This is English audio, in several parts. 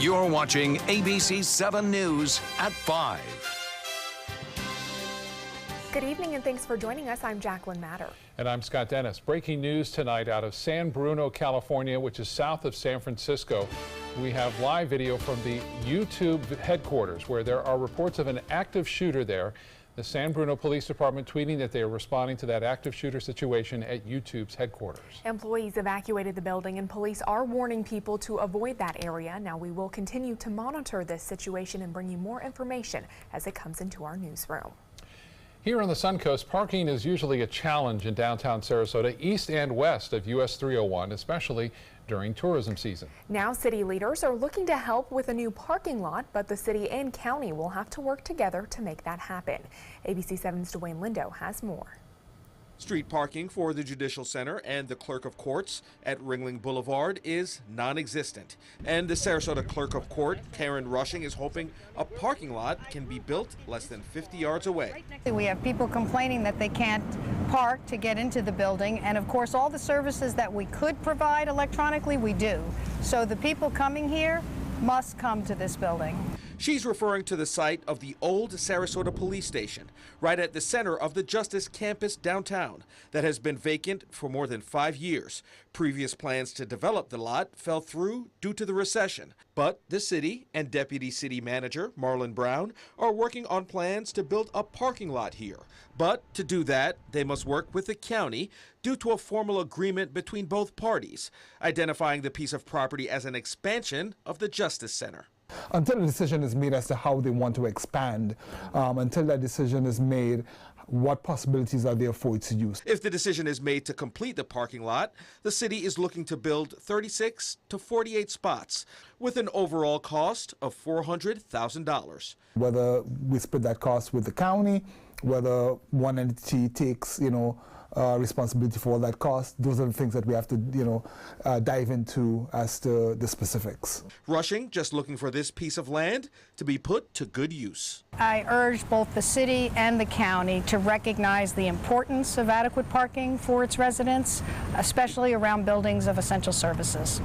You're watching ABC7 News at 5. Good evening and thanks for joining us. I'm Jacqueline Matter. And I'm Scott Dennis. Breaking news tonight out of San Bruno, California, which is south of San Francisco. We have live video from the YouTube headquarters where there are reports of an active shooter there. The San Bruno Police Department tweeting that they are responding to that active shooter situation at YouTube's headquarters. Employees evacuated the building and police are warning people to avoid that area. Now we will continue to monitor this situation and bring you more information as it comes into our newsroom. Here on the Suncoast, parking is usually a challenge in downtown Sarasota, east and west of US 301, especially during tourism season. Now city leaders are looking to help with a new parking lot, but the city and county will have to work together to make that happen. ABC7's Dwayne Lindo has more. Street parking for the Judicial Center and the Clerk of Courts at Ringling Boulevard is non-existent. And the Sarasota Clerk of Court, Karen Rushing, is hoping a parking lot can be built less than 50 yards away. We have people complaining that they can't park to get into the building, and of course all the services that we could provide electronically, we do. So the people coming here must come to this building. She's referring to the site of the old Sarasota Police Station, right at the center of the Justice Campus downtown, that has been vacant for more than 5 years. Previous plans to develop the lot fell through due to the recession. But the city and Deputy City Manager Marlon Brown are working on plans to build a parking lot here. But to do that, they must work with the county due to a formal agreement between both parties, identifying the piece of property as an expansion of the Justice Center. Until a decision is made as to how they want to expand, until that decision is made, what possibilities are there for its use? If the decision is made to complete the parking lot, the city is looking to build 36 to 48 spots with an overall cost of $400,000. Whether we split that cost with the county, whether one entity takes, responsibility for all that cost, those are the things that we have to, dive into as to the specifics. Rushing just looking for this piece of land to be put to good use. I urge both the city and the county to recognize the importance of adequate parking for its residents, especially around buildings of essential services.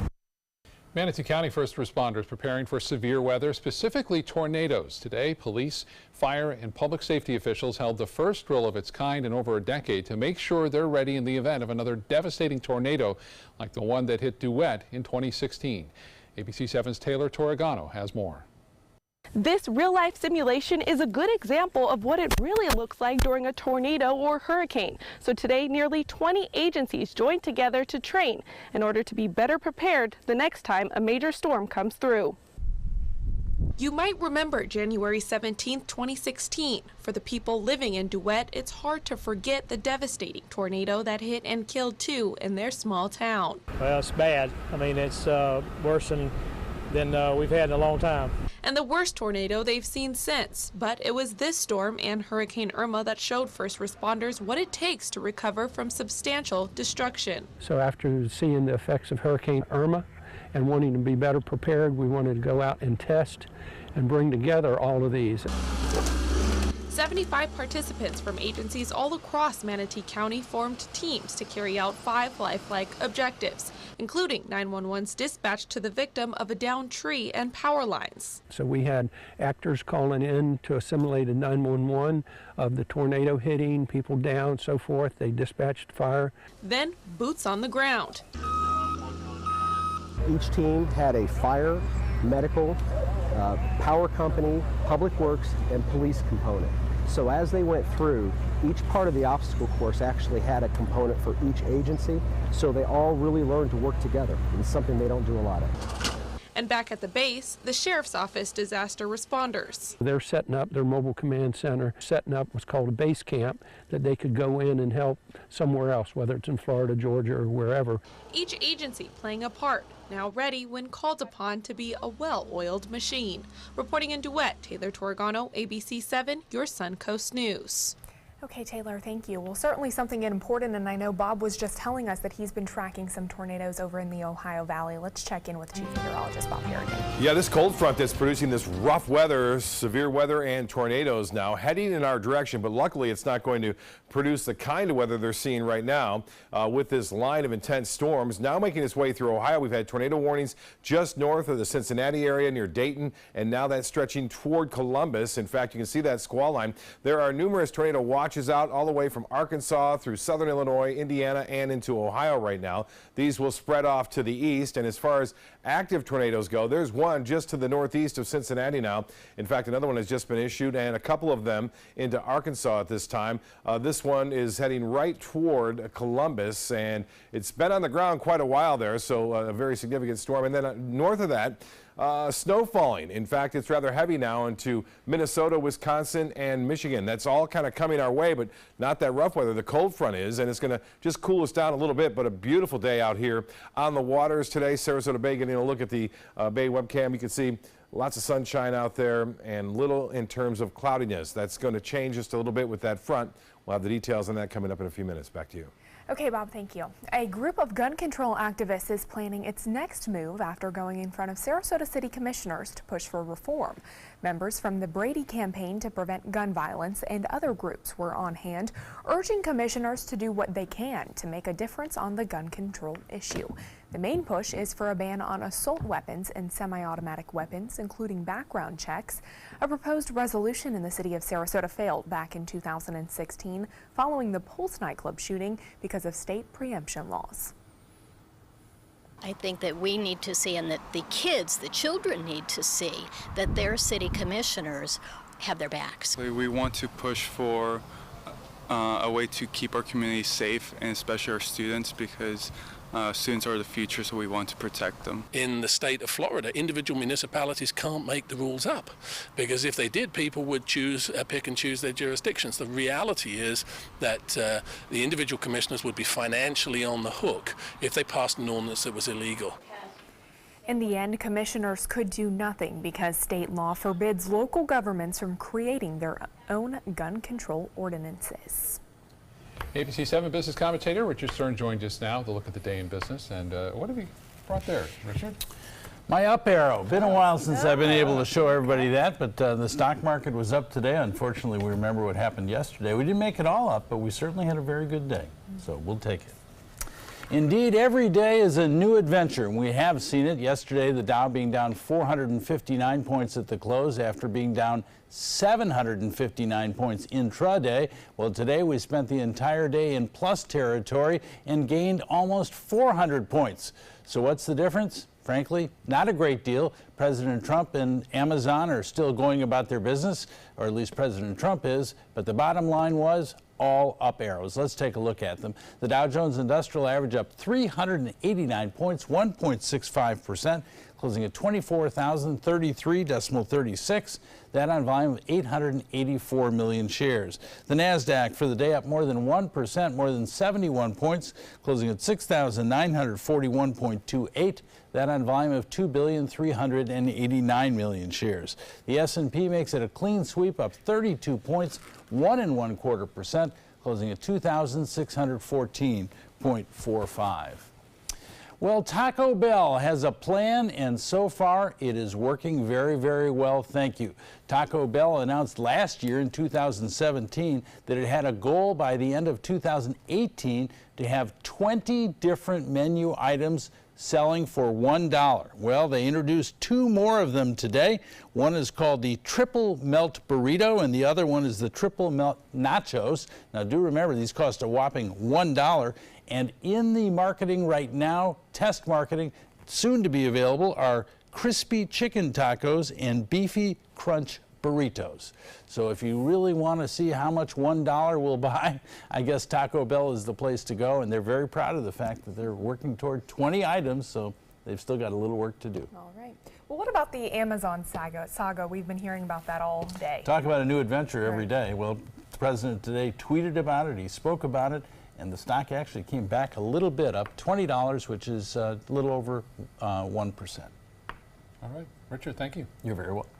Manatee County first responders preparing for severe weather, specifically tornadoes. Today, police, fire, and public safety officials held the first drill of its kind in over a decade to make sure they're ready in the event of another devastating tornado like the one that hit Duet in 2016. ABC7's Taylor Torregano has more. This real-life simulation is a good example of what it really looks like during a tornado or hurricane. So today, nearly 20 agencies joined together to train in order to be better prepared the next time a major storm comes through. You might remember January 17, 2016. For the people living in Duet, it's hard to forget the devastating tornado that hit and killed 2 in their small town. Well, it's bad. I mean, it's worse than we've had in a long time. And the worst tornado they've seen since. But it was this storm and Hurricane Irma that showed first responders what it takes to recover from substantial destruction. So after seeing the effects of Hurricane Irma and wanting to be better prepared, we wanted to go out and test and bring together all of these. 75 participants from agencies all across Manatee County formed teams to carry out 5 lifelike objectives, including 911's dispatch to the victim of a downed tree and power lines. So we had actors calling in to assimilate a 911 of the tornado hitting, people down, so forth. They dispatched fire. Then boots on the ground. Each team had a fire, medical, power company, public works, and police component. So as they went through, each part of the obstacle course actually had a component for each agency, so they all really learned to work together. It's something they don't do a lot of. And back at the base, the Sheriff's Office disaster responders. They're setting up their mobile command center, setting up what's called a base camp that they could go in and help somewhere else, whether it's in Florida, Georgia, or wherever. Each agency playing a part, now ready when called upon to be a well-oiled machine. Reporting in Duet, Taylor Torregano, ABC7, your Suncoast News. Okay, Taylor, thank you. Well, certainly something important, and I know Bob was just telling us that he's been tracking some tornadoes over in the Ohio Valley. Let's check in with Chief Meteorologist Bob Harrigan. Yeah, this cold front that's producing this rough weather, severe weather, and tornadoes now heading in our direction, but luckily it's not going to produce the kind of weather they're seeing right now with this line of intense storms now making its way through Ohio. We've had tornado warnings just north of the Cincinnati area near Dayton, and now that's stretching toward Columbus. In fact, you can see that squall line. There are numerous tornado watches out all the way from Arkansas through southern Illinois, Indiana, and into Ohio right now. These will spread off to the east, and as far as active tornadoes go, there's one just to the northeast of Cincinnati now. In fact, another one has just been issued, and a couple of them into Arkansas at this time. This one is heading right toward Columbus, and it's been on the ground quite a while there, so a very significant storm. And then north of that, snow falling. In fact, it's rather heavy now into Minnesota, Wisconsin, and Michigan. That's all kind of coming our way, but not that rough weather. The cold front is, and it's going to just cool us down a little bit, but a beautiful day out here on the waters today. Sarasota Bay, getting a look at the Bay webcam. You can see lots of sunshine out there and little in terms of cloudiness. That's going to change just a little bit with that front. We'll have the details on that coming up in a few minutes. Back to you. Okay, Bob, thank you. A group of gun control activists is planning its next move after going in front of Sarasota City Commissioners to push for reform. Members from the Brady Campaign to Prevent Gun Violence and other groups were on hand, urging commissioners to do what they can to make a difference on the gun control issue. The main push is for a ban on assault weapons and semi-automatic weapons, including background checks. A proposed resolution in the city of Sarasota failed back in 2016 following the Pulse nightclub shooting because of state preemption laws. I think that we need to see, and that the kids, the children need to see, that their city commissioners have their backs. We want to push for a way to keep our community safe, and especially our students, because students are the future, so we want to protect them. In the state of Florida, individual municipalities can't make the rules up, because if they did, people would pick and choose their jurisdictions. The reality is that the individual commissioners would be financially on the hook if they passed an ordinance that was illegal. In the end, commissioners could do nothing because state law forbids local governments from creating their own gun control ordinances. ABC7 business commentator Richard Stern joined us now to look at the day in business. And what have you brought there, Richard? My up arrow. Been a while since I've been able to show everybody that, but the stock market was up today. Unfortunately, we remember what happened yesterday. We didn't make it all up, but we certainly had a very good day, so we'll take it. Indeed, every day is a new adventure, and we have seen it. Yesterday, the Dow being down 459 points at the close after being down 759 points intraday. Well, today we spent the entire day in plus territory and gained almost 400 points. So what's the difference? Frankly, not a great deal. President Trump and Amazon are still going about their business, or at least President Trump is, but the bottom line was all up arrows. Let's take a look at them. The Dow Jones Industrial Average up 389 points, 1.65%, closing at 24,033.36. That on volume of 884 million shares. The NASDAQ for the day up more than 1%, more than 71 points, closing at 6,941.28. That on volume of 2,389 million shares. The S&P makes it a clean sweep, up 32 points, 1.25%, closing at 2,614.45. Well, Taco Bell has a plan, and so far it is working very, very well, thank you. Taco Bell announced last year in 2017 that it had a goal by the end of 2018 to have 20 different menu items selling for $1. Well, they introduced two more of them today. One is called the Triple Melt Burrito, and the other one is the Triple Melt Nachos. Now, do remember, these cost a whopping $1. And in the marketing right now, test marketing, soon to be available, are crispy chicken tacos and beefy crunch burritos. So if you really want to see how much $1 will buy, I guess Taco Bell is the place to go, and they're very proud of the fact that they're working toward 20 items, so they've still got a little work to do. All right. Well, what about the Amazon saga? We've been hearing about that all day. Talk about a new adventure every day. Well, the president today tweeted about it, he spoke about it, and the stock actually came back a little bit, up $20, which is a little over 1%. All right. Richard, thank you. You're very welcome.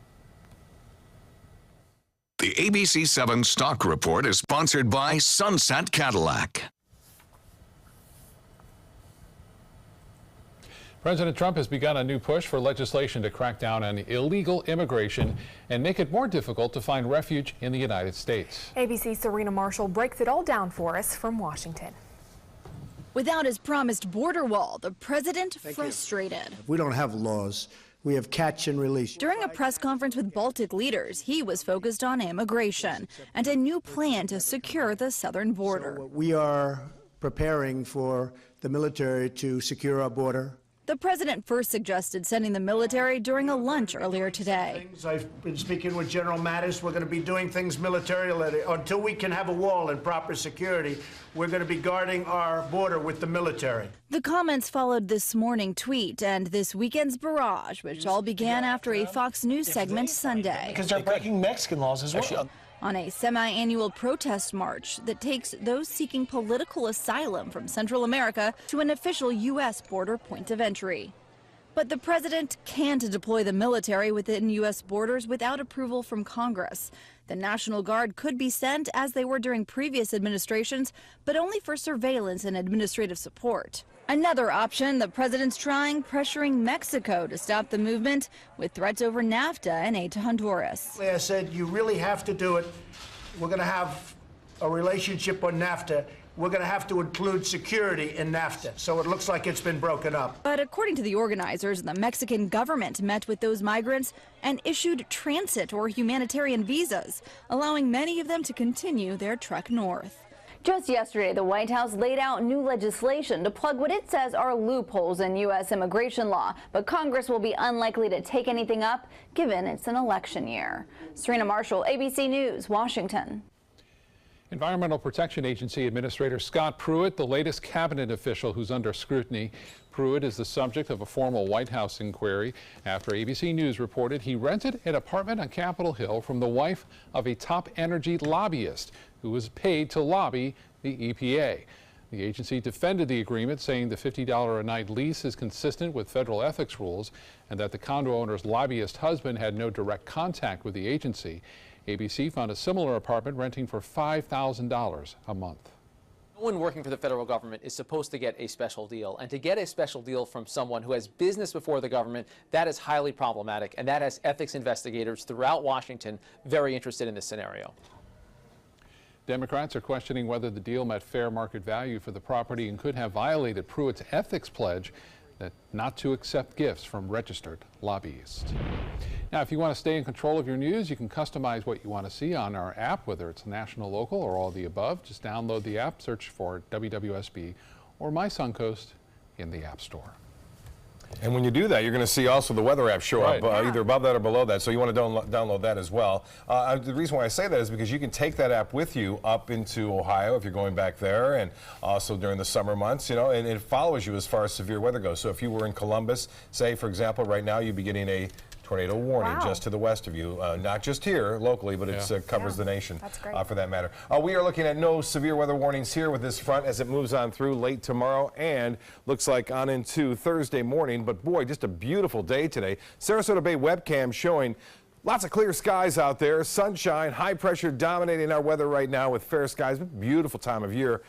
The ABC7 Stock Report is sponsored by Sunset Cadillac. President Trump has begun a new push for legislation to crack down on illegal immigration and make it more difficult to find refuge in the United States. ABC's Serena Marshall breaks it all down for us from Washington. Without his promised border wall, the president frustrated. We don't have laws. We have catch and release. During a press conference with Baltic leaders, he was focused on immigration and a new plan to secure the southern border. So we are preparing for the military to secure our border. The president first suggested sending the military during a lunch earlier today. I've been speaking with General Mattis. We're going to be doing things militarily. Until we can have a wall and proper security, we're going to be guarding our border with the military. The comments followed this morning tweet and this weekend's barrage, which all began after a Fox News segment Sunday. Because they're breaking Mexican laws as well. On a semi-annual protest march that takes those seeking political asylum from Central America to an official U.S. border point of entry. But the president can't deploy the military within U.S. borders without approval from Congress. The National Guard could be sent, as they were during previous administrations, but only for surveillance and administrative support. Another option the president's trying, pressuring Mexico to stop the movement with threats over NAFTA and aid to Honduras. I said, you really have to do it. We're going to have a relationship on NAFTA. We're going to have to include security in NAFTA. So it looks like it's been broken up. But according to the organizers, the Mexican government met with those migrants and issued transit or humanitarian visas, allowing many of them to continue their trek north. Just yesterday, the White House laid out new legislation to plug what it says are loopholes in U.S. immigration law, but Congress will be unlikely to take anything up given it's an election year. Serena Marshall, ABC News, Washington. Environmental Protection Agency Administrator Scott Pruitt, the latest cabinet official who's under scrutiny. Pruitt is the subject of a formal White House inquiry after ABC News reported he rented an apartment on Capitol Hill from the wife of a top energy lobbyist who was paid to lobby the EPA. The agency defended the agreement, saying the $50 a night lease is consistent with federal ethics rules and that the condo owner's lobbyist husband had no direct contact with the agency. ABC found a similar apartment renting for $5,000 a month. No one working for the federal government is supposed to get a special deal, and to get a special deal from someone who has business before the government, that is highly problematic, and that has ethics investigators throughout Washington very interested in this scenario. Democrats are questioning whether the deal met fair market value for the property and could have violated Pruitt's ethics pledge that not to accept gifts from registered lobbyists. Now, if you want to stay in control of your news, you can customize what you want to see on our app, whether it's national, local, or all of the above. Just download the app, search for WWSB or My Suncoast in the App Store. And when you do that, you're going to see also the weather app show up either above that or below that. So you want to download that as well. The reason why I say that is because you can take that app with you up into Ohio if you're going back there, and also during the summer months, you know, and it follows you as far as severe weather goes. So if you were in Columbus, say, for example, right now you'd be getting a tornado warning just to the west of you, not just here locally, but it covers the nation for that matter. We are looking at no severe weather warnings here with this front as it moves on through late tomorrow and looks like on into Thursday morning. But boy, just a beautiful day today. Sarasota Bay webcam showing lots of clear skies out there, sunshine, high pressure dominating our weather right now with fair skies. Beautiful time of year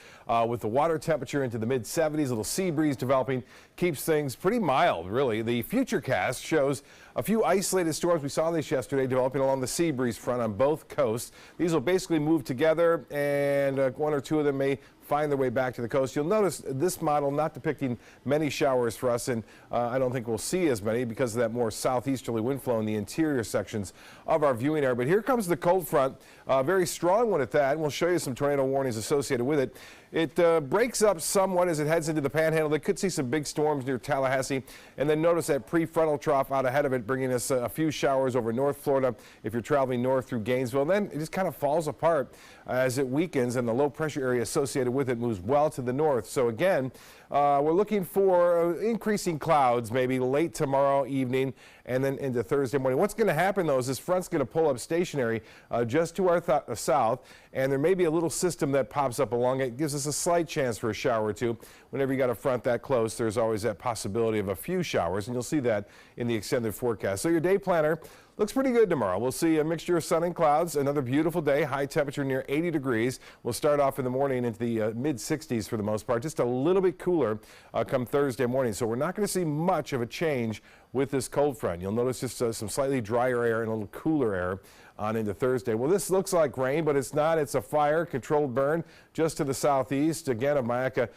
with the water temperature into the mid-70s, a little sea breeze developing, keeps things pretty mild, really. The futurecast shows a few isolated storms. We saw this yesterday developing along the sea breeze front on both coasts. These will basically move together, and one or two of them may find their way back to the coast. You'll notice this model not depicting many showers for us, and I don't think we'll see as many because of that more southeasterly wind flow in the interior sections of our viewing area. But here comes the cold front, very strong one at that, and we'll show you some tornado warnings associated with it. It breaks up somewhat as it heads into the panhandle. They could see some big storms near Tallahassee, and then notice that prefrontal trough out ahead of it, bringing us a few showers over North Florida if you're traveling north through Gainesville. And then it just kind of falls apart as it weakens, and the low pressure area associated with it moves well to the north. So again, we're looking for increasing clouds maybe late tomorrow evening and then into Thursday morning. What's going to happen, though, is this front's going to pull up stationary just to our south, and there may be a little system that pops up along it. It gives us a slight chance for a shower or two. Whenever you got a front that close, there's always that possibility of a few showers, and you'll see that in the extended forecast. So your day planner, Looks pretty good tomorrow. We'll see a mixture of sun and clouds. Another beautiful day. High temperature near 80 degrees. We'll start off in the morning into the mid-60s for the most part. Just a little bit cooler come Thursday morning. So we're not going to see much of a change with this cold front. You'll notice just some slightly drier air and a little cooler air on into Thursday. Well, this looks like rain, but it's not. It's a fire, controlled burn just to the southeast, again, of Mayaca,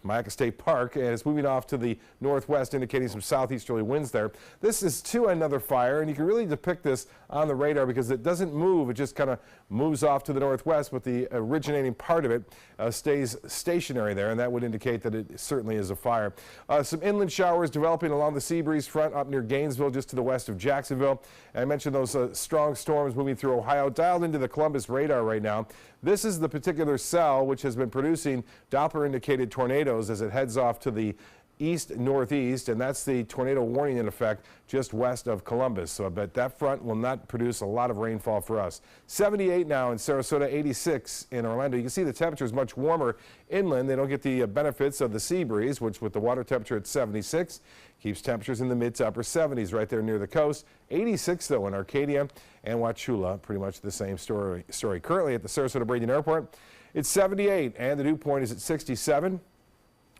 Mayaca State Park, and it's moving off to the northwest, indicating some southeasterly winds there. This is to another fire, and you can really depict this on the radar because it doesn't move. It just kind of moves off to the northwest, but the originating part of it stays stationary there, and that would indicate that it certainly is a fire. Some inland showers developing along the sea breeze front up near Gainesville, just to the west of Jacksonville. And I mentioned those strong storms moving through Ohio, dialed into the Columbus radar right now. This is the particular cell which has been producing Doppler-indicated tornadoes as it heads off to the east-northeast, and that's the tornado warning in effect just west of Columbus. So I bet that front will not produce a lot of rainfall for us. 78 now in Sarasota, 86 in Orlando. You can see the temperature is much warmer inland. They don't get the benefits of the sea breeze, which with the water temperature at 76 keeps temperatures in the mid to upper 70s right there near the coast. 86 though in Arcadia and Wauchula, pretty much the same story. Currently at the Sarasota-Bradenton Airport, it's 78 and the dew point is at 67.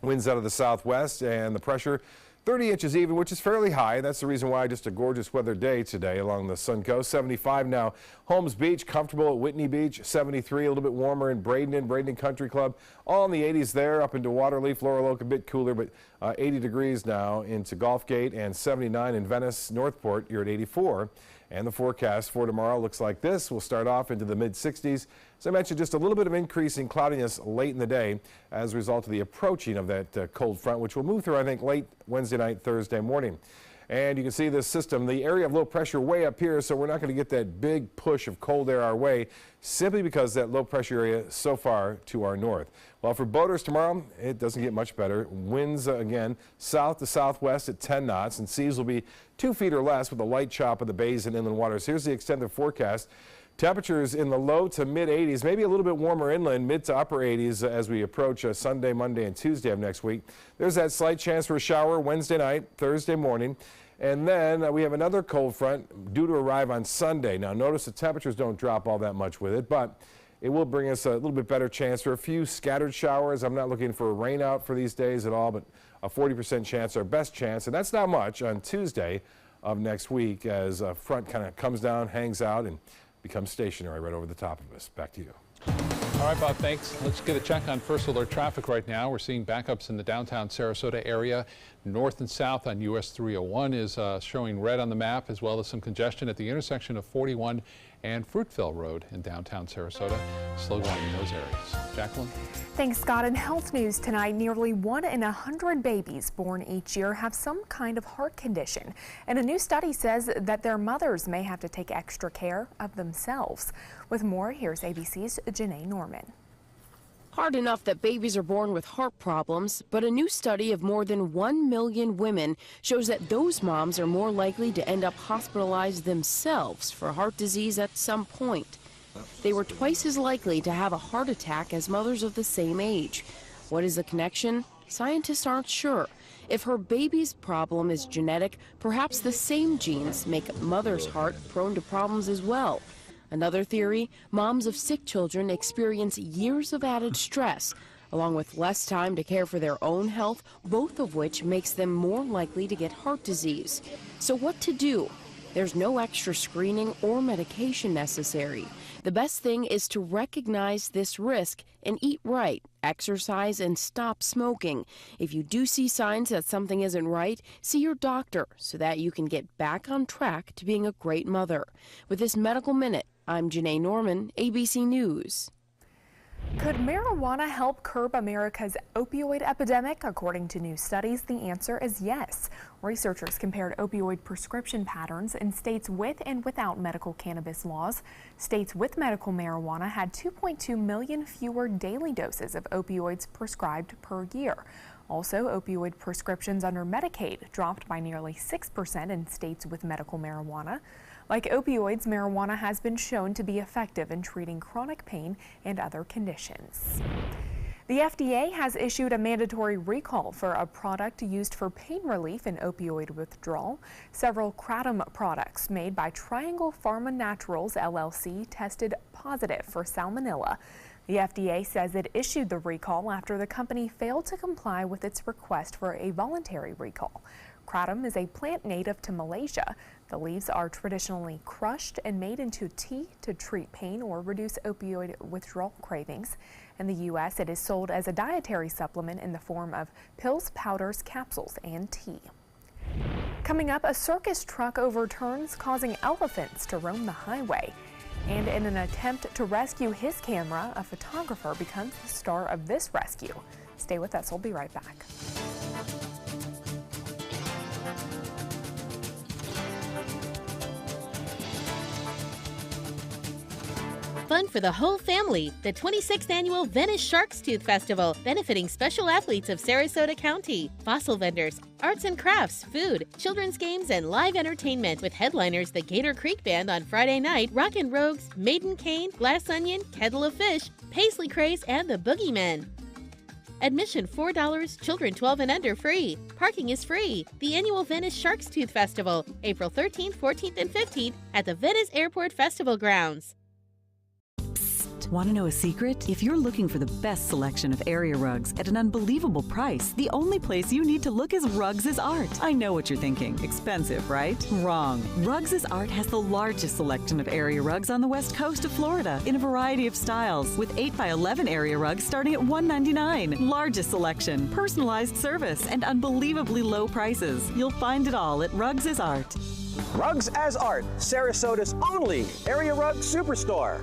Winds out of the southwest and the pressure 30 inches even, which is fairly high. That's the reason why just a gorgeous weather day today along the Sun Coast. 75 now, Holmes Beach, comfortable at Whitney Beach. 73, a little bit warmer in Bradenton Country Club. All in the 80s there, up into Waterleaf, Laurel Oak, a bit cooler, but 80 degrees now into Gulfgate, and 79 in Venice, Northport. You're at 84. And the forecast for tomorrow looks like this. We'll start off into the mid-60s. As I mentioned, just a little bit of increasing cloudiness late in the day as a result of the approaching of that cold front, which will move through, I think, late Wednesday night, Thursday morning. And you can see this system, the area of low pressure way up here, so we're not going to get that big push of cold air our way simply because that low pressure area is so far to our north. Well, for boaters tomorrow, it doesn't get much better. Winds again south to southwest at 10 knots, and seas will be 2 feet or less with a light chop of the bays and inland waters. Here's the extended forecast. Temperatures in the low to mid 80s, maybe a little bit warmer inland, mid to upper 80s as we approach Sunday, Monday, and Tuesday of next week. There's that slight chance for a shower Wednesday night, Thursday morning. And then we have another cold front due to arrive on Sunday. Now notice the temperatures don't drop all that much with it, but it will bring us a little bit better chance for a few scattered showers. I'm not looking for a rain out for these days at all, but a 40% chance, our best chance, and that's not much on Tuesday of next week as a front kind of comes down, hangs out, and becomes stationary right over the top of us. Back to you. All right, Bob, thanks. Let's get a check on first alert traffic right now. We're seeing backups in the downtown Sarasota area. North and south on US 301 is showing red on the map, as well as some congestion at the intersection of 41 and Fruitville Road in downtown Sarasota. Slow going in those areas. Jacqueline? Thanks, Scott. In health news tonight, nearly 1 in 100 babies born each year have some kind of heart condition. And a new study says that their mothers may have to take extra care of themselves. With more, here's ABC's Janae Norman. Hard enough that babies are born with heart problems, but a new study of more than 1 million women shows that those moms are more likely to end up hospitalized themselves for heart disease at some point. They were twice as likely to have a heart attack as mothers of the same age. What is the connection? Scientists aren't sure. If her baby's problem is genetic, perhaps the same genes make mother's heart prone to problems as well. Another theory, moms of sick children experience years of added stress, along with less time to care for their own health, both of which makes them more likely to get heart disease. So what to do? There's no extra screening or medication necessary. The best thing is to recognize this risk and eat right, exercise, and stop smoking. If you do see signs that something isn't right, see your doctor so that you can get back on track to being a great mother. With this Medical Minute, I'm Janae Norman, ABC News. Could marijuana help curb America's opioid epidemic? According to new studies, the answer is yes. Researchers compared opioid prescription patterns in states with and without medical cannabis laws. States with medical marijuana had 2.2 million fewer daily doses of opioids prescribed per year. Also, opioid prescriptions under Medicaid dropped by nearly 6% in states with medical marijuana. Like opioids, marijuana has been shown to be effective in treating chronic pain and other conditions. The FDA has issued a mandatory recall for a product used for pain relief and opioid withdrawal. Several kratom products made by Triangle Pharma Naturals LLC tested positive for salmonella. The FDA says it issued the recall after the company failed to comply with its request for a voluntary recall. Kratom is a plant native to Malaysia. The leaves are traditionally crushed and made into tea to treat pain or reduce opioid withdrawal cravings. In the U.S., it is sold as a dietary supplement in the form of pills, powders, capsules, and tea. Coming up, a circus truck overturns, causing elephants to roam the highway. And in an attempt to rescue his camera, a photographer becomes the star of this rescue. Stay with us, we'll be right back. Fun for the whole family, the 26th Annual Venice Shark's Tooth Festival, benefiting special athletes of Sarasota County, fossil vendors, arts and crafts, food, children's games, and live entertainment with headliners the Gator Creek Band on Friday night, Rockin' Rogues, Maiden Cane, Glass Onion, Kettle of Fish, Paisley Craze, and the Boogeymen. Admission $4, children 12 and under free. Parking is free. The annual Venice Shark's Tooth Festival, April 13th, 14th, and 15th at the Venice Airport Festival Grounds. Want to know a secret? If you're looking for the best selection of area rugs at an unbelievable price, the only place you need to look is Rugs is Art. I know what you're thinking. Expensive, right? Wrong. Rugs is Art has the largest selection of area rugs on the west coast of Florida in a variety of styles, with 8x11 area rugs starting at $199. Largest selection, personalized service, and unbelievably low prices. You'll find it all at Rugs is Art. Rugs as Art, Sarasota's only area rug superstore.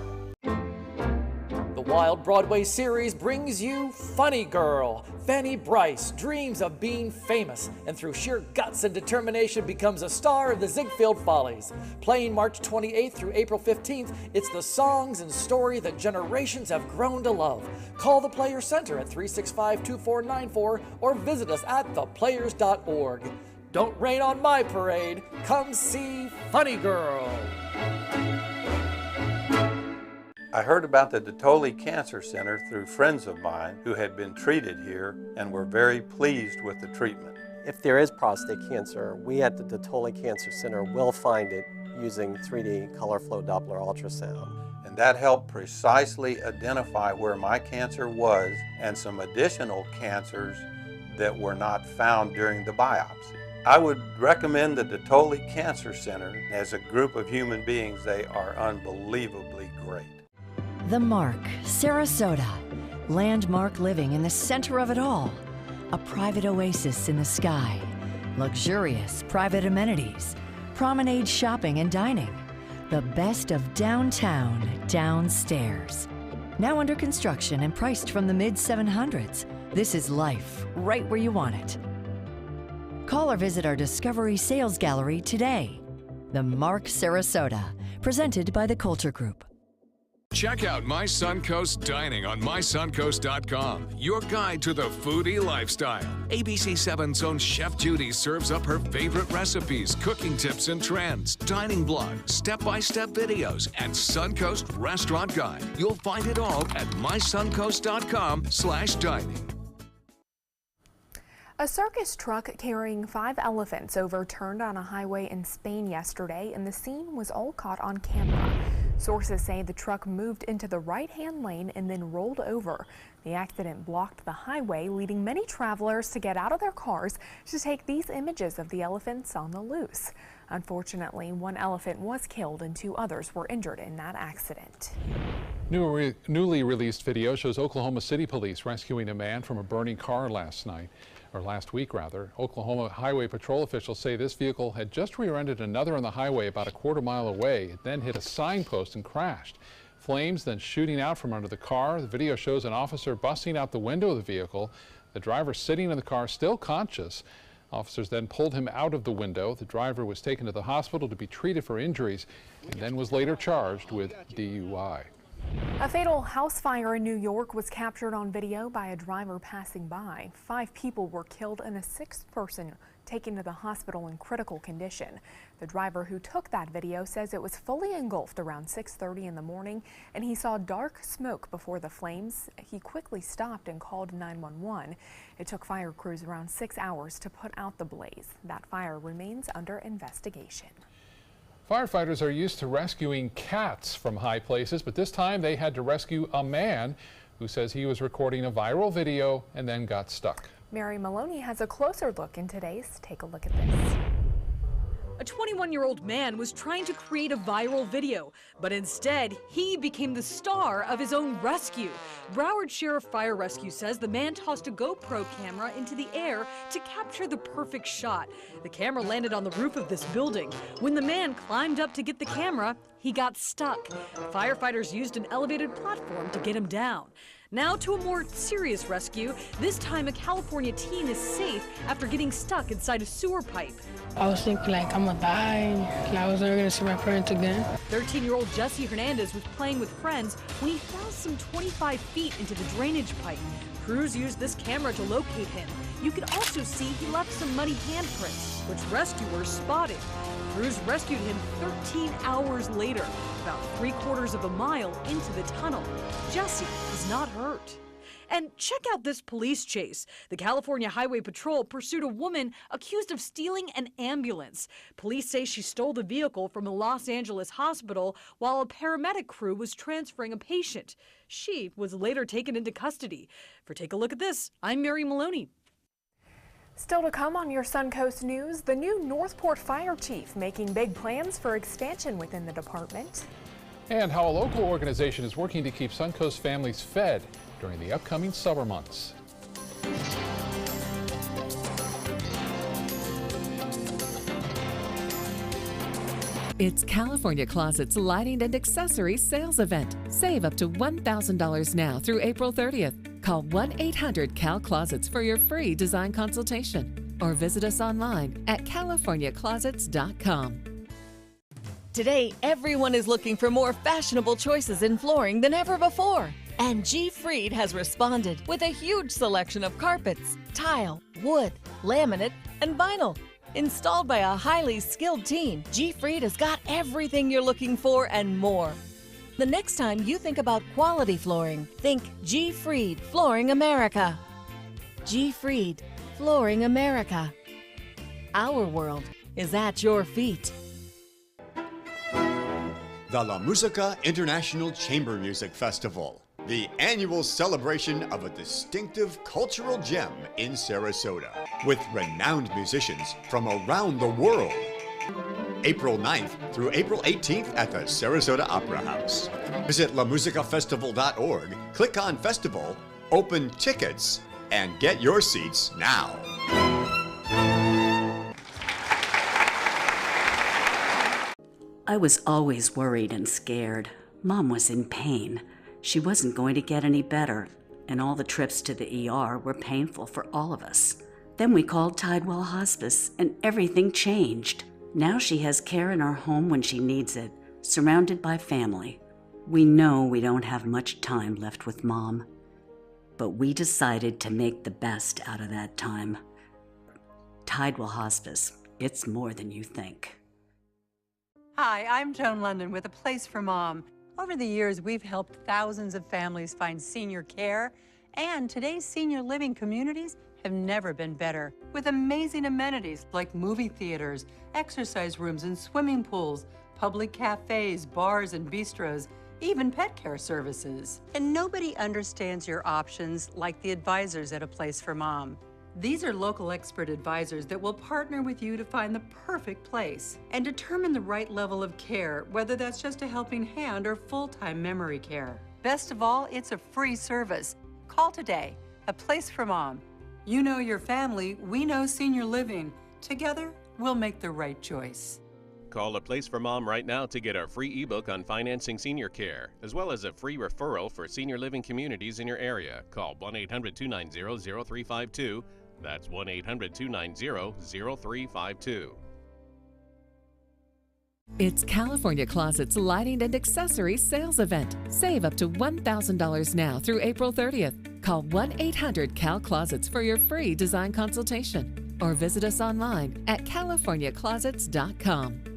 The Wild Broadway series brings you Funny Girl. Fanny Bryce dreams of being famous and through sheer guts and determination becomes a star of the Ziegfeld Follies. Playing March 28th through April 15th, it's the songs and story that generations have grown to love. Call the Player Center at 365-2494 or visit us at theplayers.org. Don't rain on my parade. Come see Funny Girl. I heard about the Detoli Cancer Center through friends of mine who had been treated here and were very pleased with the treatment. If there is prostate cancer, we at the Detoli Cancer Center will find it using 3D color flow Doppler ultrasound. And that helped precisely identify where my cancer was and some additional cancers that were not found during the biopsy. I would recommend the Detoli Cancer Center. As a group of human beings, they are unbelievably great. The Mark, Sarasota. Landmark living in the center of it all. A private oasis in the sky. Luxurious private amenities. Promenade shopping and dining. The best of downtown downstairs. Now under construction and priced from the mid-700s. This is life, right where you want it. Call or visit our Discovery Sales Gallery today. The Mark Sarasota, presented by the Culture Group. Check out My Suncoast Dining on mysuncoast.com, your guide to the foodie lifestyle. ABC7's own Chef Judy serves up her favorite recipes, cooking tips and trends, dining blogs, step-by-step videos, and Suncoast Restaurant Guide. You'll find it all at mysuncoast.com/dining. A circus truck carrying 5 elephants overturned on a highway in Spain yesterday, and the scene was all caught on camera. Sources say the truck moved into the right-hand lane and then rolled over. The accident blocked the highway, leading many travelers to get out of their cars to take these images of the elephants on the loose. Unfortunately, 1 elephant was killed and 2 others were injured in that accident. Newly released video shows Oklahoma City police rescuing a man from a burning car last week. Oklahoma Highway Patrol officials say this vehicle had just rear-ended another on the highway about a quarter mile away. It then hit a signpost and crashed. Flames then shooting out from under the car. The video shows an officer busting out the window of the vehicle. The driver sitting in the car still conscious. Officers then pulled him out of the window. The driver was taken to the hospital to be treated for injuries and then was later charged with DUI. A fatal house fire in New York was captured on video by a driver passing by. 5 people were killed and a 6th person taken to the hospital in critical condition. The driver who took that video says it was fully engulfed around 6:30 in the morning, and he saw dark smoke before the flames. He quickly stopped and called 911. It took fire crews around 6 hours to put out the blaze. That fire remains under investigation. Firefighters are used to rescuing cats from high places, but this time they had to rescue a man who says he was recording a viral video and then got stuck. Mary Maloney has a closer look in today's Take a Look at This. A 21-year-old man was trying to create a viral video, but instead he became the star of his own rescue. Broward Sheriff Fire Rescue says the man tossed a GoPro camera into the air to capture the perfect shot. The camera landed on the roof of this building. When the man climbed up to get the camera, he got stuck. Firefighters used an elevated platform to get him down. Now to a more serious rescue. This time a California teen is safe after getting stuck inside a sewer pipe. I was thinking like I'm gonna die, like I was never gonna see my parents again. 13-year-old Jesse Hernandez was playing with friends when he fell some 25 feet into the drainage pipe. Crews used this camera to locate him. You can also see he left some muddy handprints, which rescuers spotted. Crews rescued him 13 hours later, about 3/4 of a mile into the tunnel. Jesse is not hurt. And check out this police chase. The California Highway Patrol pursued a woman accused of stealing an ambulance. Police say she stole the vehicle from a Los Angeles hospital while a paramedic crew was transferring a patient. She was later taken into custody. For Take a Look at This, I'm Mary Maloney. Still to come on your Suncoast News, the new Northport Fire Chief making big plans for expansion within the department. And how a local organization is working to keep Suncoast families fed during the upcoming summer months. It's California Closet's Lighting and Accessories Sales Event. Save up to $1,000 now through April 30th. Call 1-800-CAL-CLOSETS for your free design consultation or visit us online at californiaclosets.com. Today, everyone is looking for more fashionable choices in flooring than ever before. And G. Fried has responded with a huge selection of carpets, tile, wood, laminate, and vinyl. Installed by a highly skilled team, G. Fried has got everything you're looking for and more. The next time you think about quality flooring, think G. Fried Flooring America. G. Fried Flooring America. Our world is at your feet. The La Musica International Chamber Music Festival, the annual celebration of a distinctive cultural gem in Sarasota, with renowned musicians from around the world. April 9th through April 18th at the Sarasota Opera House. Visit lamusicafestival.org, click on Festival, open tickets, and get your seats now. I was always worried and scared. Mom was in pain. She wasn't going to get any better, and all the trips to the ER were painful for all of us. Then we called Tidewell Hospice, and everything changed. Now she has care in our home when she needs it, surrounded by family. We know we don't have much time left with Mom, but we decided to make the best out of that time. Tidewell Hospice, it's more than you think. Hi, I'm Joan London with A Place for Mom. Over the years, we've helped thousands of families find senior care, and today's senior living communities have never been better, with amazing amenities like movie theaters, exercise rooms and swimming pools, public cafes, bars and bistros, even pet care services. And nobody understands your options like the advisors at A Place for Mom. These are local expert advisors that will partner with you to find the perfect place and determine the right level of care, whether that's just a helping hand or full-time memory care. Best of all, it's a free service. Call today. A Place for Mom. You know your family, we know senior living. Together, we'll make the right choice. Call A Place for Mom right now to get our free ebook on financing senior care, as well as a free referral for senior living communities in your area. Call 1-800-290-0352. That's 1-800-290-0352. It's California Closet's Lighting and Accessories Sales Event. Save up to $1,000 now through April 30th. Call 1-800-CAL-CLOSETS for your free design consultation or visit us online at californiaclosets.com.